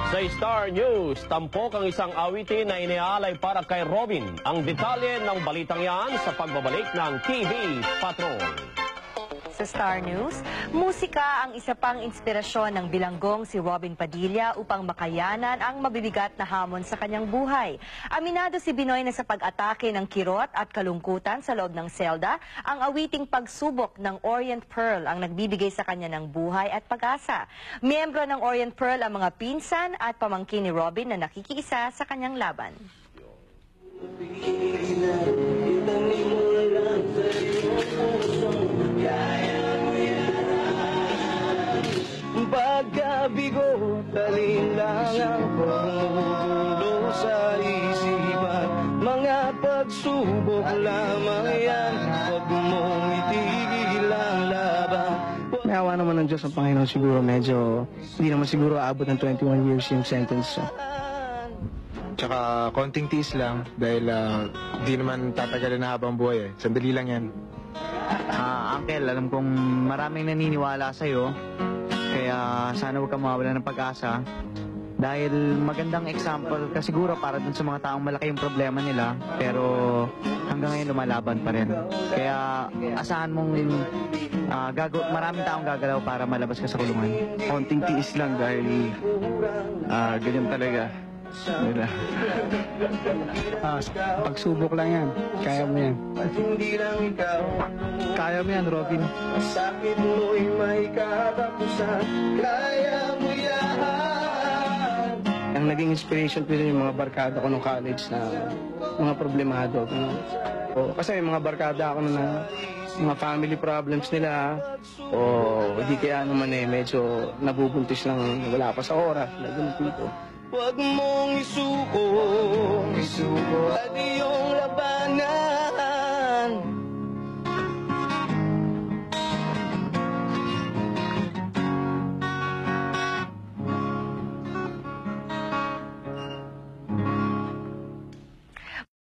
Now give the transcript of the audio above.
Sa Star News, tampok ang isang awitin na iniaalay para kay Robin. Ang detalye ng balitang yan sa pagbabalik ng TV Patrol. Sa Star News, musika ang isa pang inspirasyon ng bilanggong si Robin Padilla upang makayanan ang mabibigat na hamon sa kanyang buhay. Aminado si Binoy na sa pag-atake ng kirot at kalungkutan sa loob ng selda, ang awiting Pagsubok ng Orient Pearl ang nagbibigay sa kanya ng buhay at pag-asa. Miyembro ng Orient Pearl ang mga pinsan at pamangkin ni Robin na nakikiisa sa kanyang laban. Pagkabigo, talin lang ang pagmulo sa isipan. Mga pagsubok lamang yan, huwag mong itigil ang laban. May awa naman ng Diyos ang Panginoon, siguro medyo, hindi naman siguro aabot ng 21 years yung sentence. So. Tsaka konting tiis lang dahil di naman tatagalin na habang buhay eh. Sandali lang yan. Uncle, alam kong maraming naniniwala sa'yo. Kaya sana huwag kang mawawala ng pag-asa. Dahil magandang example ka siguro para dun sa mga taong malaki yung problema nila. Pero hanggang ngayon lumalaban pa rin. Kaya asahan mong maraming taong gagalaw para malabas ka sa kulungan. Konting tiis lang dahil ganyan talaga. Pagsubok lang yan. Kaya mo yan. Kaya mo yan, Robin. Sakit mo'y may katapusan. Kaya mo yan. Ang naging inspiration ko yung mga barkada ko nung college na mga problemado. Kasi may mga barkada ako na mga family problems nila o hindi kaya naman medyo nabubuntis lang wala pa sa oras. Ganun dito. Huwag mong isuko, adios.